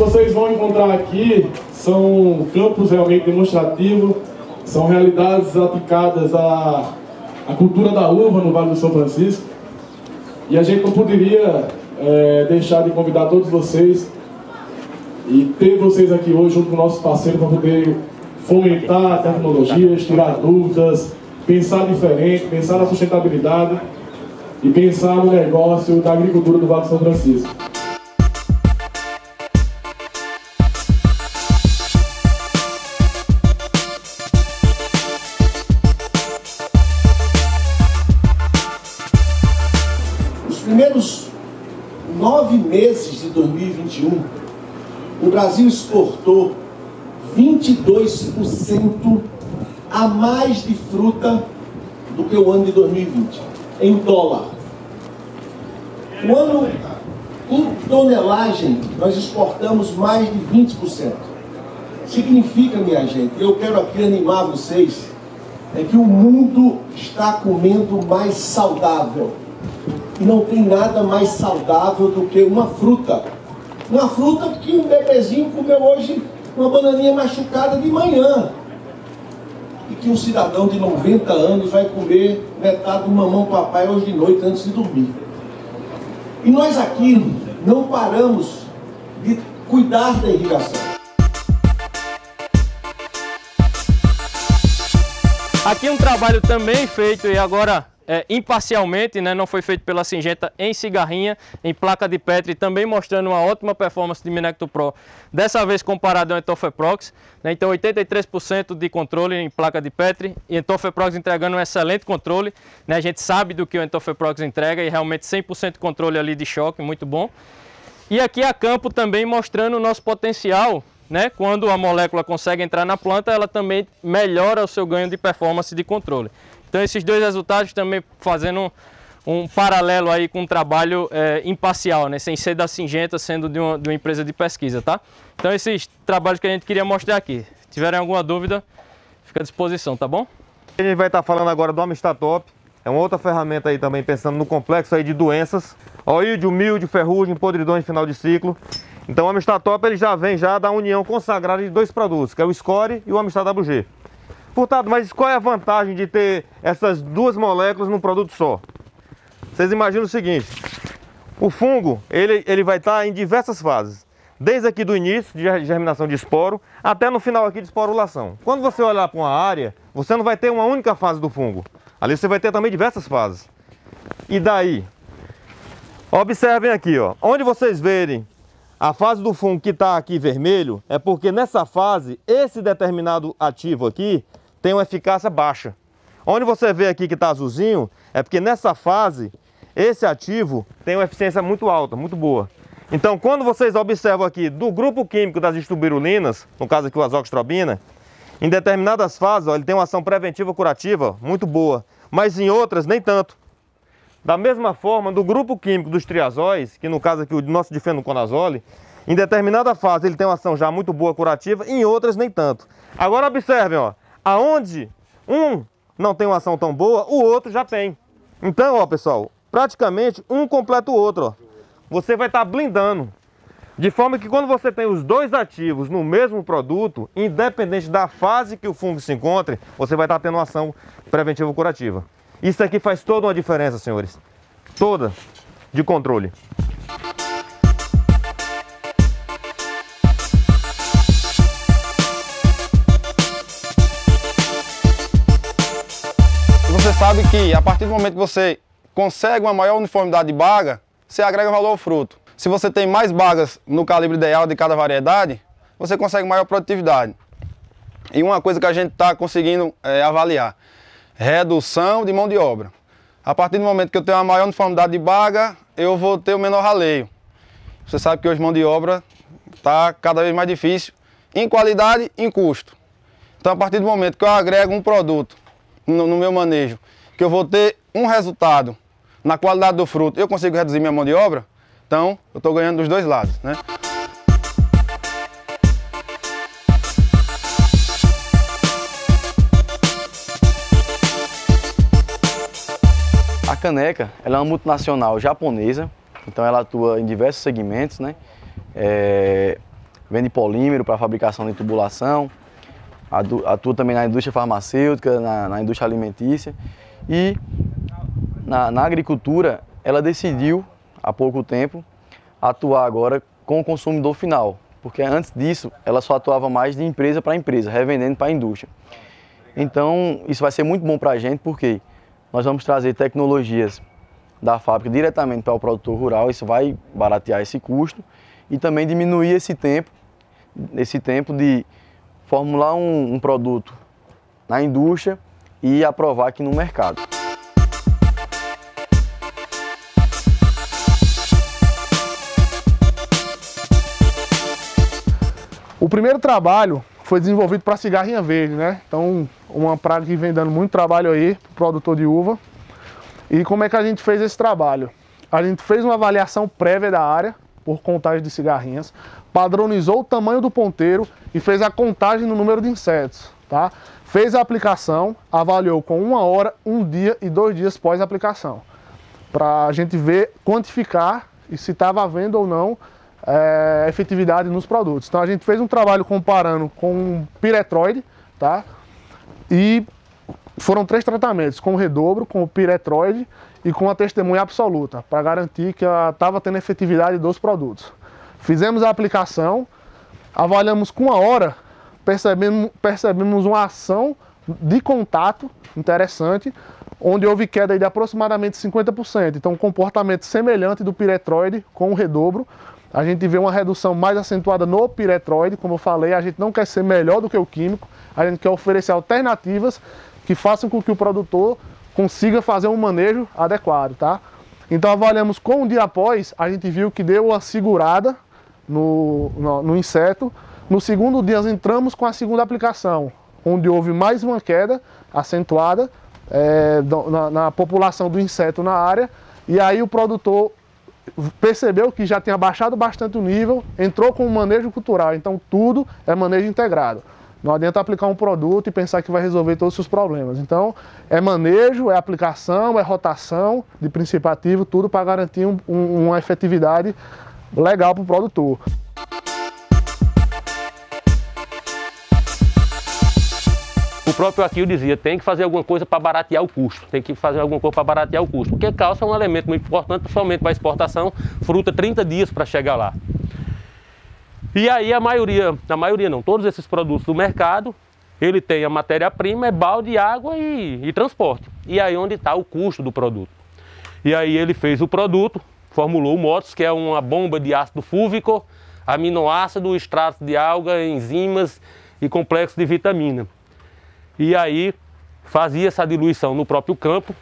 vocês vão encontrar aqui são campos realmente demonstrativos, são realidades aplicadas à cultura da uva no Vale do São Francisco. E a gente não poderia deixar de convidar todos vocês e ter vocês aqui hoje junto com nossos parceiros para poder fomentar tecnologias, tirar dúvidas, pensar diferente, pensar na sustentabilidade e pensar no negócio da agricultura do Vale do São Francisco. Nos primeiros 9 meses de 2021, o Brasil exportou 22% a mais de fruta do que o ano de 2020, em dólar. O ano, em tonelagem, nós exportamos mais de 20%. Significa, minha gente, eu quero aqui animar vocês, é que o mundo está comendo mais saudável. E não tem nada mais saudável do que uma fruta. Uma fruta que um bebezinho comeu hoje uma bananinha machucada de manhã. E que um cidadão de 90 anos vai comer metade do mamão papai hoje de noite antes de dormir. E nós aqui não paramos de cuidar da irrigação. Aqui um trabalho também feito e agora imparcialmente, né, não foi feito pela Syngenta em cigarrinha, em placa de Petri, também mostrando uma ótima performance de Minecto Pro, dessa vez comparado ao Entofeprox, né, então 83% de controle em placa de Petri e Entofeprox entregando um excelente controle, né, a gente sabe do que o Entofeprox entrega e realmente 100% de controle ali de choque, muito bom. E aqui a campo também mostrando o nosso potencial, né, quando a molécula consegue entrar na planta, ela também melhora o seu ganho de performance de controle. Então esses dois resultados também fazendo um paralelo aí com um trabalho imparcial, né? Sem ser da Syngenta, sendo de uma empresa de pesquisa, tá? Então esses trabalhos que a gente queria mostrar aqui. Se tiverem alguma dúvida, fica à disposição, tá bom? A gente vai estar falando agora do Amistatop. É uma outra ferramenta aí também, pensando no complexo aí de doenças. Oídio, milho, ferrugem, podridões de final de ciclo. Então o Amistatop ele já vem da união consagrada de dois produtos, que é o Score e o Amistat WG. Portanto, mas qual é a vantagem de ter essas duas moléculas num produto só? Vocês imaginam o seguinte, o fungo ele vai estar em diversas fases, desde aqui do início de germinação de esporo até no final aqui de esporulação. Quando você olhar para uma área, você não vai ter uma única fase do fungo, ali você vai ter também diversas fases. E daí? Observem aqui, ó, onde vocês verem a fase do fungo que está aqui vermelho, é porque nessa fase, esse determinado ativo aqui tem uma eficácia baixa. Onde você vê aqui que está azulzinho, é porque nessa fase, esse ativo tem uma eficiência muito alta, muito boa. Então, quando vocês observam aqui do grupo químico das estubirulinas, no caso aqui o azoxastrobina, em determinadas fases, ó, ele tem uma ação preventiva curativa muito boa, mas em outras nem tanto. Da mesma forma, do grupo químico dos triazóis, que no caso aqui o nosso difenoconazole, em determinada fase ele tem uma ação já muito boa curativa, em outras nem tanto. Agora observem, ó, aonde um não tem uma ação tão boa, o outro já tem. Então, ó, pessoal, praticamente um completa o outro, ó. Você vai estar blindando. De forma que quando você tem os dois ativos no mesmo produto, independente da fase que o fungo se encontre, você vai estar tendo uma ação preventiva curativa. Isso aqui faz toda uma diferença, senhores. Toda de controle. Você sabe que a partir do momento que você consegue uma maior uniformidade de baga, você agrega valor ao fruto. Se você tem mais bagas no calibre ideal de cada variedade, você consegue maior produtividade. E uma coisa que a gente está conseguindo avaliar, redução de mão de obra. A partir do momento que eu tenho uma maior uniformidade de baga, eu vou ter o menor raleio. Você sabe que hoje mão de obra está cada vez mais difícil, em qualidade e em custo. Então a partir do momento que eu agrego um produto no meu manejo, que eu vou ter um resultado na qualidade do fruto, eu consigo reduzir minha mão de obra, então eu estou ganhando dos dois lados, né? A Caneca, ela é uma multinacional japonesa, então ela atua em diversos segmentos, né? vende polímero para fabricação de tubulação, atua também na indústria farmacêutica, na indústria alimentícia. E na agricultura, ela decidiu, há pouco tempo, atuar agora com o consumidor final, porque antes disso ela só atuava mais de empresa para empresa, revendendo para a indústria. Então isso vai ser muito bom para a gente, porque nós vamos trazer tecnologias da fábrica diretamente para o produtor rural, isso vai baratear esse custo e também diminuir esse tempo de formular um produto na indústria e aprovar aqui no mercado. O primeiro trabalho foi desenvolvido para cigarrinha verde, né? Então, uma praga que vem dando muito trabalho aí para o produtor de uva. E como é que a gente fez esse trabalho? A gente fez uma avaliação prévia da área por contagem de cigarrinhas, padronizou o tamanho do ponteiro e fez a contagem no número de insetos, tá? Fez a aplicação, avaliou com 1 hora, 1 dia e 2 dias pós-aplicação, para a gente ver, quantificar e se estava havendo ou não efetividade nos produtos. Então a gente fez um trabalho comparando com o piretroide, tá? E foram 3 tratamentos, com o redobro, com o piretroide e com a testemunha absoluta, para garantir que estava tendo efetividade dos produtos. Fizemos a aplicação, avaliamos com 1 hora, percebemos uma ação de contato interessante, onde houve queda de aproximadamente 50%. Então, um comportamento semelhante do piretroide com o redobro. A gente vê uma redução mais acentuada no piretroide, como eu falei, a gente não quer ser melhor do que o químico, a gente quer oferecer alternativas que façam com que o produtor consiga fazer um manejo adequado, tá? Então avaliamos com um dia após, a gente viu que deu uma segurada no inseto. No segundo dia, nós entramos com a segunda aplicação, onde houve mais uma queda acentuada na população do inseto na área, e aí o produtor percebeu que já tinha baixado bastante o nível, entrou com o manejo cultural. Então tudo é manejo integrado. Não adianta aplicar um produto e pensar que vai resolver todos os seus problemas. Então é manejo, é aplicação, é rotação de princípio ativo, tudo para garantir uma efetividade legal para o produtor. O próprio Akio dizia, tem que fazer alguma coisa para baratear o custo, porque calça é um elemento muito importante, principalmente para exportação, fruta 30 dias para chegar lá. E aí a maioria não, todos esses produtos do mercado, ele tem a matéria-prima, é balde, água e transporte. E aí onde está o custo do produto. E aí ele fez o produto, formulou o MOTOS, que é uma bomba de ácido fúlvico, aminoácido, extrato de alga, enzimas e complexo de vitamina. E aí fazia essa diluição no próprio campo,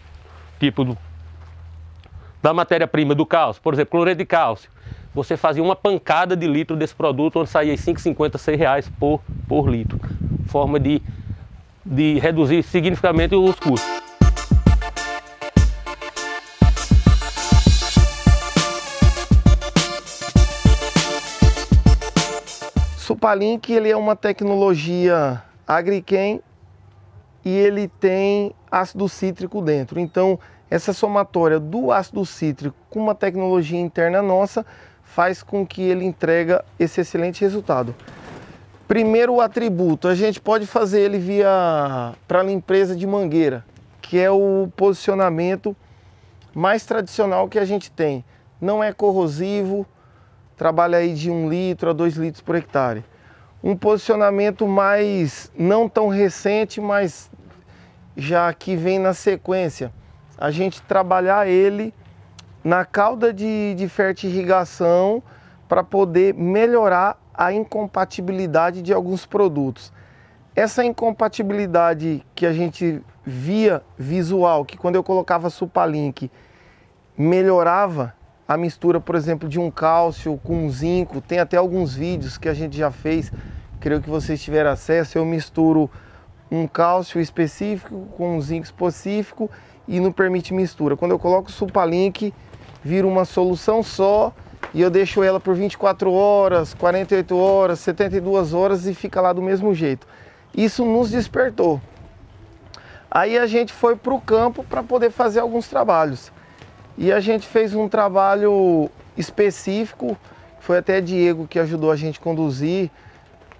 tipo da matéria-prima do cálcio, por exemplo, cloreto de cálcio. Você fazia uma pancada de litro desse produto, onde saía R$5,50, R$6 por litro. Forma de reduzir significativamente os custos. Supalink, ele é uma tecnologia AgriChem e ele tem ácido cítrico dentro. Então, essa somatória do ácido cítrico com uma tecnologia interna nossa faz com que ele entregue esse excelente resultado. Primeiro, o atributo. A gente pode fazer ele para limpeza de mangueira, que é o posicionamento mais tradicional que a gente tem. Não é corrosivo, trabalha aí de 1 litro a 2 litros por hectare. Um posicionamento mais, não tão recente, mas já que vem na sequência, a gente trabalhar ele na cauda de fertirrigação para poder melhorar a incompatibilidade de alguns produtos. Essa incompatibilidade que a gente via visual, que quando eu colocava Supalink melhorava a mistura, por exemplo, de um cálcio com um zinco, tem até alguns vídeos que a gente já fez, creio que vocês tiveram acesso, eu misturo um cálcio específico com um zinco específico e não permite mistura. Quando eu coloco o Supalink, vira uma solução só e eu deixo ela por 24 horas, 48 horas, 72 horas e fica lá do mesmo jeito. Isso nos despertou. Aí a gente foi para o campo para poder fazer alguns trabalhos. E a gente fez um trabalho específico, Foi até Diego que ajudou a gente a conduzir,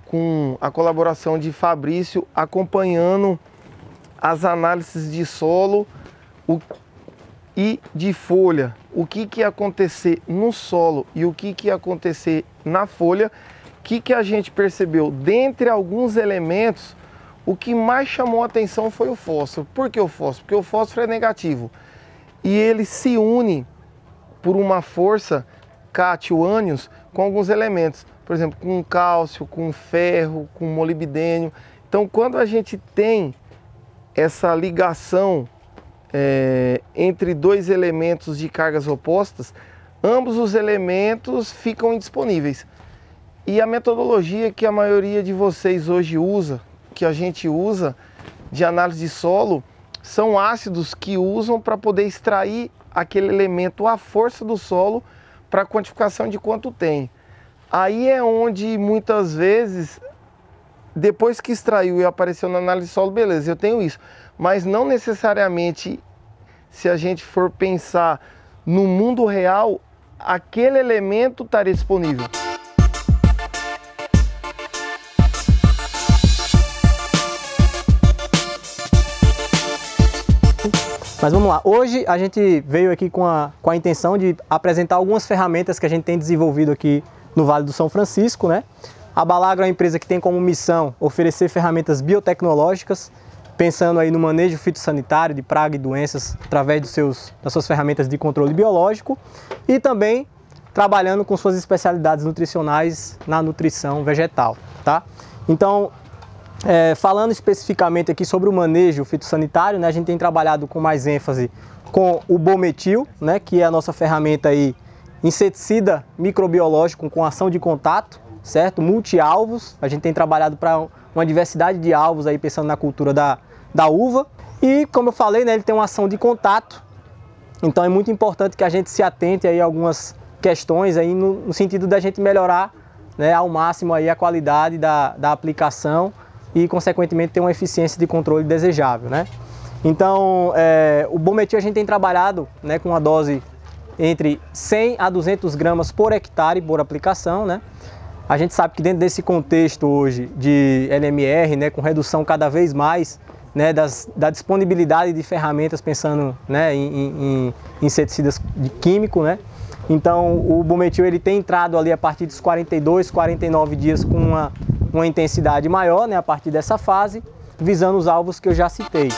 com a colaboração de Fabrício, acompanhando as análises de solo e de folha. O que ia acontecer no solo e o que ia acontecer na folha. O que a gente percebeu? Dentre alguns elementos, o que mais chamou a atenção foi o fósforo. Por que o fósforo? Porque o fósforo é negativo. E ele se une por uma força cátion-ânions com alguns elementos. Por exemplo, com cálcio, com ferro, com molibdênio. Então, quando a gente tem essa ligação entre dois elementos de cargas opostas, ambos os elementos ficam indisponíveis. E a metodologia que a maioria de vocês hoje usa, que a gente usa de análise de solo, são ácidos que usam para poder extrair aquele elemento à força do solo para a quantificação de quanto tem. Aí é onde muitas vezes, depois que extraiu e apareceu na análise de solo, beleza, eu tenho isso. Mas não necessariamente, se a gente for pensar no mundo real, aquele elemento estaria disponível. Mas vamos lá, hoje a gente veio aqui com a intenção de apresentar algumas ferramentas que a gente tem desenvolvido aqui no Vale do São Francisco, né? A Balagro é uma empresa que tem como missão oferecer ferramentas biotecnológicas, pensando aí no manejo fitossanitário de praga e doenças através das suas ferramentas de controle biológico e também trabalhando com suas especialidades nutricionais na nutrição vegetal, tá? Então, falando especificamente aqui sobre o manejo fitossanitário, né, a gente tem trabalhado com mais ênfase com o Bometil, né, que é a nossa ferramenta aí, inseticida microbiológico com ação de contato, certo? Multi-alvos, a gente tem trabalhado para uma diversidade de alvos aí, pensando na cultura da uva. E, como eu falei, né, ele tem uma ação de contato, então é muito importante que a gente se atente aí a algumas questões aí no sentido da gente melhorar, né, ao máximo aí a qualidade da aplicação e, consequentemente, ter uma eficiência de controle desejável, né? Então, o Bometil a gente tem trabalhado, né, com uma dose entre 100 a 200 gramas por hectare por aplicação, né? A gente sabe que dentro desse contexto hoje de LMR, né, com redução cada vez mais, né, da disponibilidade de ferramentas, pensando, né, em inseticidas de químico, né? Então, o Bometil ele tem entrado ali a partir dos 42, 49 dias com uma intensidade maior, né, a partir dessa fase, visando os alvos que eu já citei.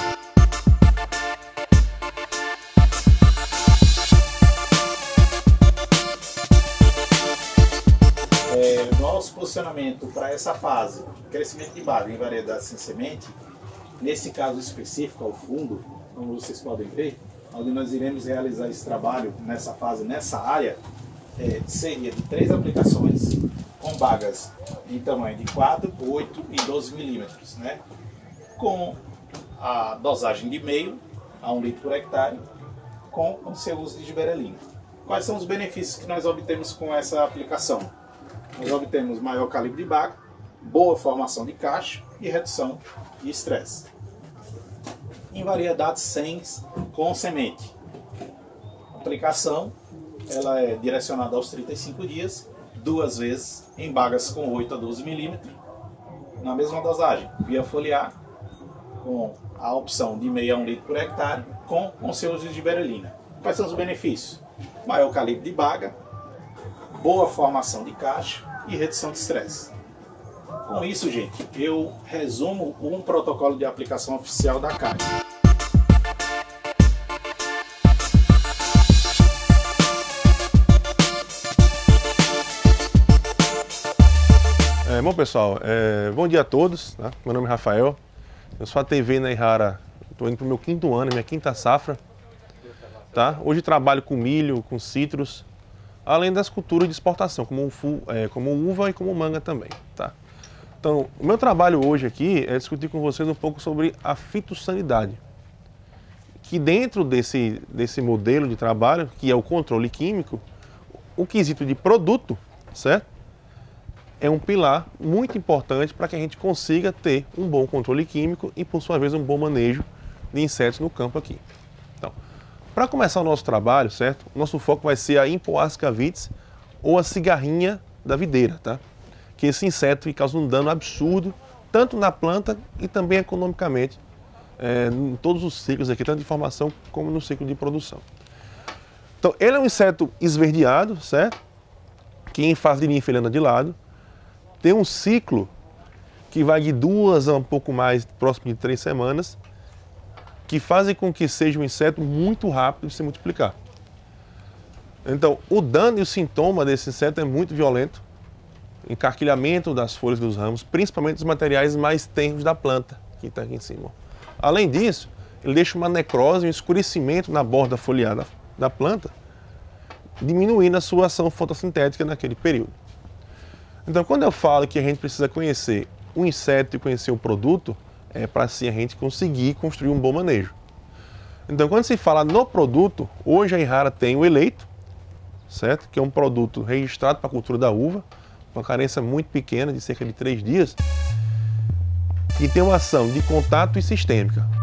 Nosso posicionamento para essa fase, crescimento de baga em variedades sem semente, nesse caso específico ao fundo, como vocês podem ver, onde nós iremos realizar esse trabalho nessa fase, nessa área, seria de 3 aplicações com bagas em tamanho de 4, 8 e 12 milímetros, né? Com a dosagem de meio a 1 litro por hectare, com o seu uso de giberelina. Quais são os benefícios que nós obtemos com essa aplicação? Nós obtemos maior calibre de baga, boa formação de cacho e redução de estresse. Em variedades sem com semente. A aplicação ela é direcionada aos 35 dias, 2 vezes em bagas com 8 a 12 milímetros, na mesma dosagem, via foliar, com a opção de meio a 1 litro por hectare, com seu uso de giberelina. Quais são os benefícios? Maior calibre de baga, boa formação de cacho e redução de estresse. Com isso, gente, eu resumo um protocolo de aplicação oficial da CAI. Bom, pessoal, bom dia a todos, tá? Meu nome é Rafael, eu sou ATV na Errara, estou indo para o meu 5º ano, minha 5ª safra. Tá? Hoje trabalho com milho, com citros, além das culturas de exportação, como uva e como manga também. Tá? Então, o meu trabalho hoje aqui é discutir com vocês um pouco sobre a fitossanidade, que dentro desse modelo de trabalho, que é o controle químico, o quesito de produto, certo? É um pilar muito importante para que a gente consiga ter um bom controle químico e, por sua vez, um bom manejo de insetos no campo aqui. Então, para começar o nosso trabalho, certo? O nosso foco vai ser a Impoasca vitis, ou a cigarrinha da videira, tá? Que esse inseto causa um dano absurdo, tanto na planta e também economicamente, em todos os ciclos aqui, tanto de formação como no ciclo de produção. Então, ele é um inseto esverdeado, certo? Que em fase de ninfa ele anda de lado. Tem um ciclo que vai de 2 a um pouco mais, próximo de 3 semanas, que fazem com que seja um inseto muito rápido de se multiplicar. Então, o dano e o sintoma desse inseto é muito violento. Encarquilhamento das folhas dos ramos, principalmente dos materiais mais tenros da planta, que está aqui em cima. Além disso, ele deixa uma necrose, um escurecimento na borda foliar da planta, diminuindo a sua ação fotossintética naquele período. Então, quando eu falo que a gente precisa conhecer o inseto e conhecer o produto, é para assim a gente conseguir construir um bom manejo. Então, quando se fala no produto, hoje a Enrara tem o eleito, certo? Que é um produto registrado para a cultura da uva, uma carência muito pequena, de cerca de 3 dias, e tem uma ação de contato e sistêmica.